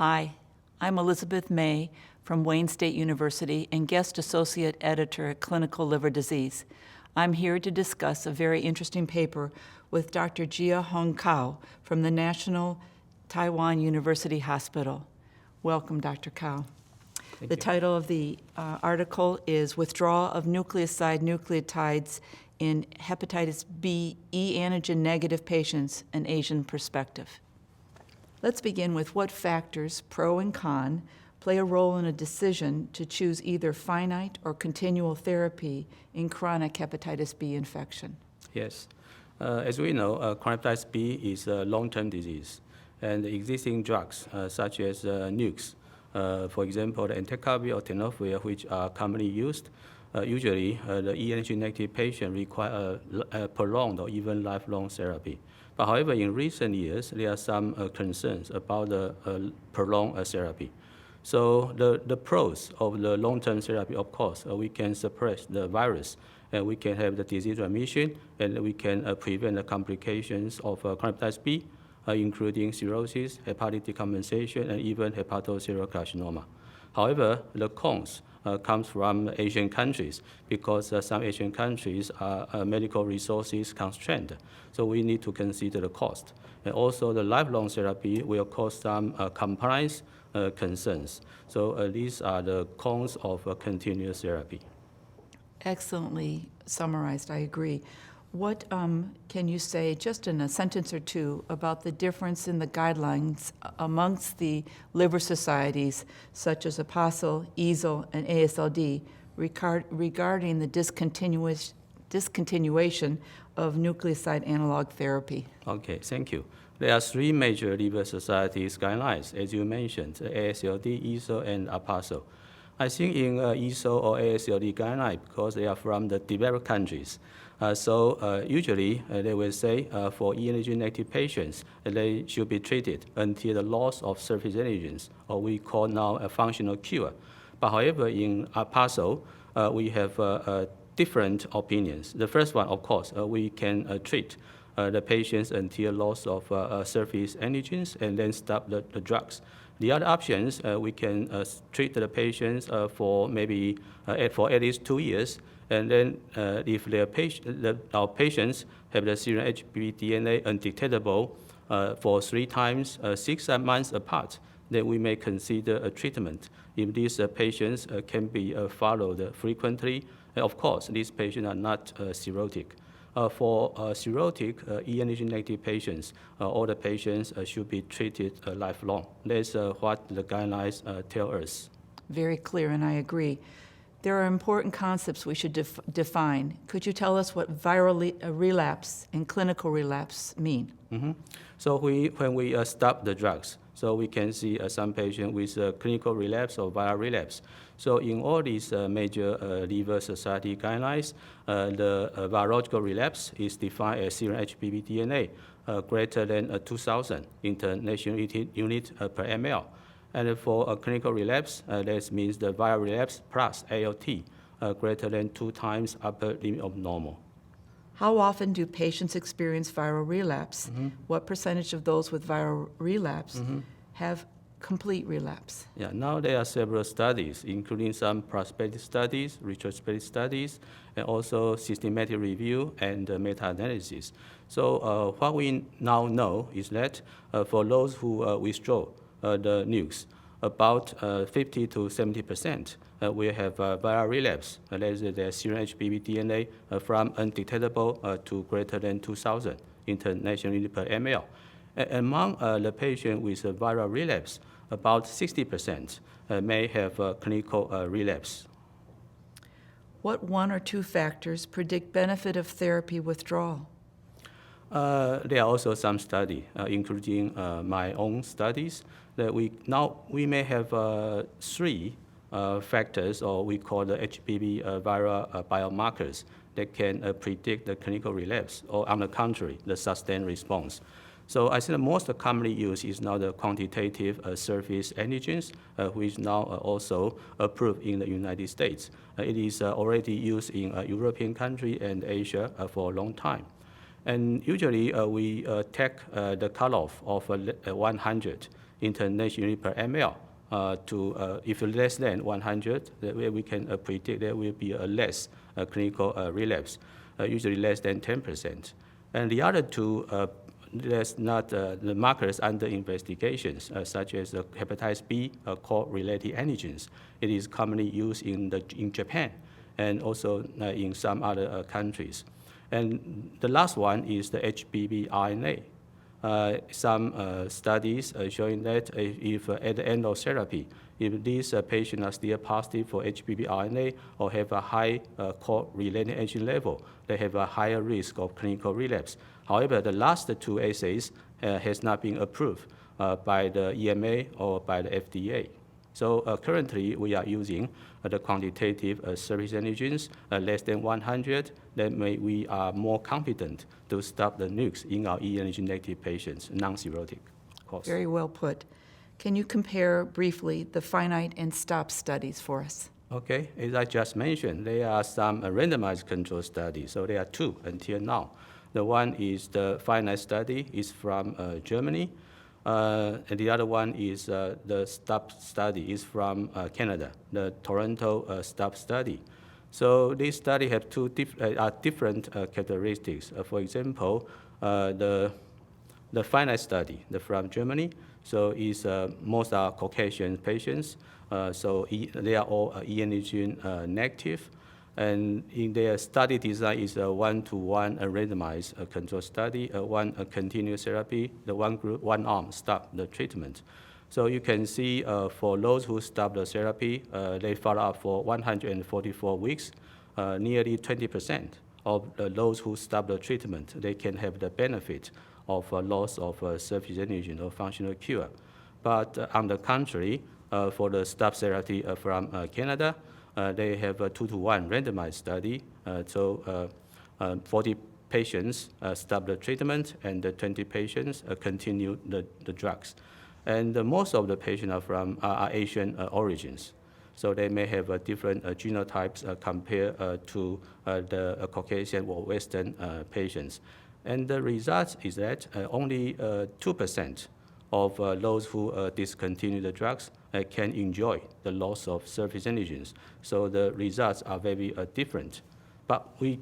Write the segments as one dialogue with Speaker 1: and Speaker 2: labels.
Speaker 1: Hi, I'm Elizabeth May from Wayne State University and guest associate editor at Clinical Liver Disease. I'm here to discuss a very interesting paper with Dr. Jia Hong Cao from the National Taiwan University Hospital. Welcome, Dr. Cao. The title of the article is Withdrawal of Nucleoside Nucleotides in Hepatitis B E antigen negative patients, an Asian perspective. Let's begin with what factors, pro and con, play a role in a decision to choose either finite or continual therapy in chronic hepatitis B infection.
Speaker 2: Yes. As we know, chronic hepatitis B is a long-term disease, and existing drugs such as NUCs, for example, the entecavir or tenofovir, which are commonly used, usually the E antigen negative patient require a prolonged or even lifelong therapy. But however, in recent years, there are some concerns about the prolonged therapy. So the pros of the long-term therapy, of course, we can suppress the virus, and we can have the disease remission, and we can prevent the complications of chronic hepatitis B, including cirrhosis, hepatic decompensation, and even hepatocellular carcinoma. However, the cons comes from Asian countries because some Asian countries are medical resources constrained. So we need to consider the cost. And also the lifelong therapy will cause some compliance concerns. So these are the cons of continuous therapy.
Speaker 1: Excellently summarized, I agree. What can you say, just in a sentence or two, about the difference in the guidelines amongst the liver societies, such as F.A.A.S.L.D, E.A.S.L, and A.S.L.D, regarding the discontinuation of nucleoside analog therapy?
Speaker 2: Okay, thank you. There are three major liver societies guidelines, as you mentioned, A.S.L.D, E.A.S.L, and F.A.A.S.L. I think in E.A.S.L or A.S.L.D guideline, because they are from the developed countries, usually they will say for E antigen negative patients, they should be treated until the loss of surface antigens, or we call now a functional cure. But however, in F.A.A.S.L, we have different opinions. The first one, of course, we can treat the patients until loss of surface antigens and then stop the drugs. The other options, we can treat the patients for maybe for at least 2 years, and then if our patients have the serum HBV DNA undetectable for 3 times 6 months apart, then we may consider a treatment. If these patients can be followed frequently, and of course, these patients are not cirrhotic. For cirrhotic E antigen negative patients, all the patients should be treated lifelong. That's what the guidelines tell us.
Speaker 1: Very clear, and I agree. There are important concepts we should define. Could you tell us what viral relapse and clinical relapse mean?
Speaker 2: Mm-hmm. So when we stop the drugs, so we can see some patients with clinical relapse or viral relapse. So in all these major liver society guidelines, the virological relapse is defined as serum HBV DNA greater than 2,000 international units per ml. And for clinical relapse, that means the viral relapse plus ALT greater than 2 times upper limit of normal.
Speaker 1: How often do patients experience viral relapse? Mm-hmm. What percentage of those with viral relapse have complete relapse?
Speaker 2: Yeah, now there are several studies, including some prospective studies, retrospective studies, and also systematic review and meta-analysis. So what we now know is that for those who withdraw the NUCs, about 50 to 70% will have viral relapse, that is their serum HBV DNA from undetectable to greater than 2,000 international units per ml. Among the patients with viral relapse, about 60% may have clinical relapse.
Speaker 1: What 1 or 2 factors predict benefit of therapy withdrawal?
Speaker 2: There are also some studies, including my own studies, that we may have 3 factors, or we call the HBV viral biomarkers, that can predict the clinical relapse, or on the contrary, the sustained response. So I think the most commonly used is now the quantitative surface antigens, which now also approved in the United States. It is already used in European country and Asia for a long time. And usually we take the cutoff of 100 international unit per ml. If less than 100, we can predict there will be a less clinical relapse, usually less than 10%. And the other two, there's not the markers under investigations, such as hepatitis B core-related antigens. It is commonly used in Japan and also in some other countries. And the last one is the HBV RNA. Some studies showing that if at the end of therapy, if these patients are still positive for HBV RNA or have a high core-related antigen level, they have a higher risk of clinical relapse. However, the last two assays has not been approved by the EMA or by the FDA. So currently, we are using the quantitative surface antigens less than 100. Then we are more confident to stop the nukes in our e-antigen negative patients, non-cirrhotic.
Speaker 1: Very well put. Can you compare briefly the finite and stop studies for us?
Speaker 2: Okay, as I just mentioned, there are some randomized control studies. So there are two until now. The one is the finite study, is from Germany. And the other one is the STOP study, is from Canada, the Toronto STOP study. So this study have different characteristics. For example, the finite study from Germany, so is most are Caucasian patients. So they are all e-antigen negative. And in their study design is a one-to-one randomized control study, one continuous therapy, the one group, one arm stop the treatment. So you can see for those who stop the therapy, they follow up for 144 weeks, nearly 20% of those who stop the treatment, they can have the benefit of loss of surface antigen or functional cure. But on the contrary, for the stop therapy from Canada, they have a 2-to-1 randomized study. 40 patients stop the treatment and 20 patients continue the drugs. And most of the patients are Asian origins. So they may have different genotypes compared to the Caucasian or Western patients. And the result is that only 2% of those who discontinue the drugs can enjoy the loss of surface antigens. So the results are very different. But we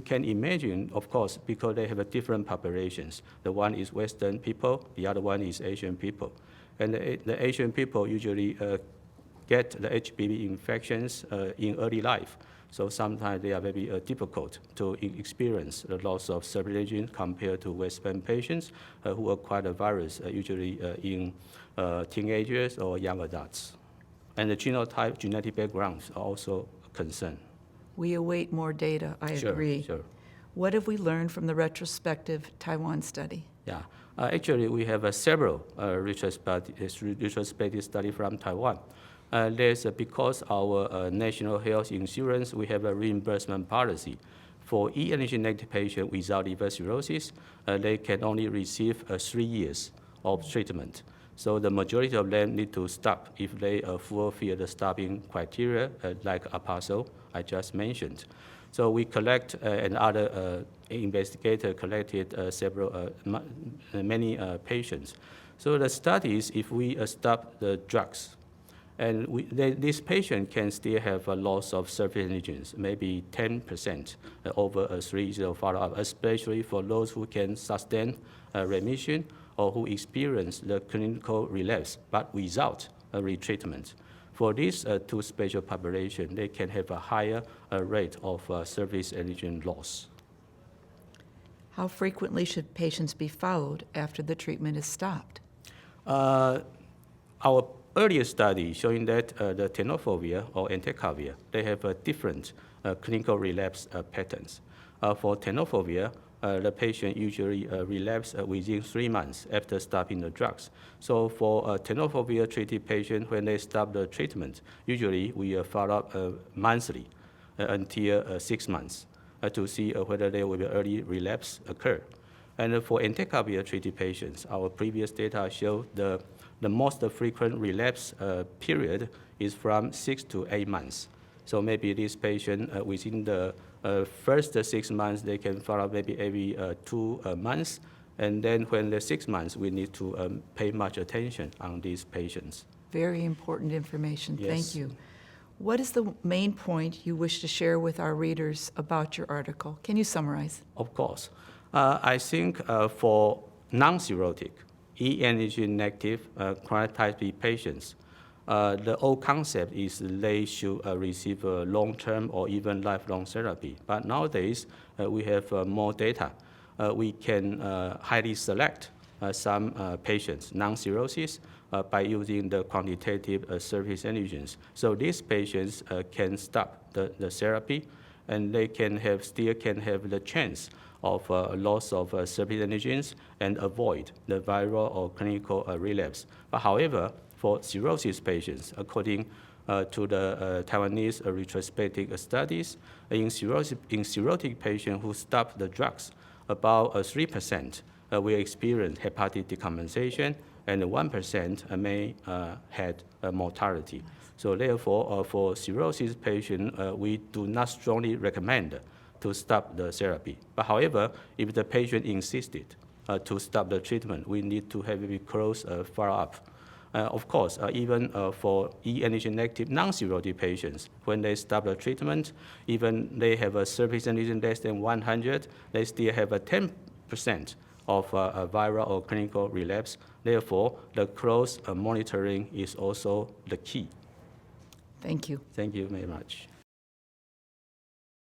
Speaker 2: can imagine, of course, because they have different populations. The one is Western people, the other one is Asian people. And the Asian people usually get the HPV infections in early life. So sometimes they are very difficult to experience the loss of surface antigen compared to Western patients who acquire the virus usually in teenagers or young adults. And the genotype, genetic backgrounds are also a concern.
Speaker 1: We await more data, I agree.
Speaker 2: Sure.
Speaker 1: What have we learned from the retrospective Taiwan study?
Speaker 2: Yeah, actually we have several retrospective studies from Taiwan. There's because our national health insurance, we have a reimbursement policy. For e-antigen negative patients without liver cirrhosis, they can only receive 3 years of treatment. So the majority of them need to stop if they fulfill the stopping criteria, like F.A.A.S.L.D I just mentioned. So we collect, and other investigator collected many patients. So the study is if we stop the drugs, and this patient can still have a loss of surface antigens, maybe 10% over a 3-year follow-up, especially for those who can sustain remission or who experience the clinical relapse, but without a retreatment. For these two special populations, they can have a higher rate of surface antigen loss.
Speaker 1: How frequently should patients be followed after the treatment is stopped?
Speaker 2: Our earlier study showing that the tenofovir or entecavir, they have different clinical relapse patterns. For tenofovir, the patient usually relapse within 3 months after stopping the drugs. So for tenofovir treated patient, when they stop the treatment, usually we follow up monthly until 6 months to see whether there will be early relapse occur. And for entecavir treated patients, our previous data show the most frequent relapse period is from 6 to 8 months. So maybe this patient within the first 6 months, they can follow maybe every 2 months. And then when they're 6 months, we need to pay much attention on these patients.
Speaker 1: Very important information. Thank
Speaker 2: Yes.
Speaker 1: you. What is the main point you wish to share with our readers about your article? Can you summarize?
Speaker 2: Of course. I think for non-cirrhotic, e-antigen negative chronic type B patients, the old concept is they should receive long-term or even lifelong therapy. But nowadays, we have more data. We can highly select some patients, non-cirrhosis, by using the quantitative surface antigens. So these patients can stop the therapy, and they still can have the chance of loss of surface antigens and avoid the viral or clinical relapse. But however, for cirrhosis patients, according to the Taiwanese retrospective studies, in cirrhotic patients who stop the drugs, about 3% will experience hepatic decompensation, and 1% may had mortality. So therefore, for cirrhosis patients, we do not strongly recommend to stop the therapy. But however, if the patient insisted to stop the treatment, we need to have a close follow-up. Of course, even for e-antigen negative non-cirrhotic patients, when they stop the treatment, even they have a surface antigen less than 100, they still have a 10% of a viral or clinical relapse. Therefore, the close monitoring is also the key.
Speaker 1: Thank you.
Speaker 2: Thank you very much.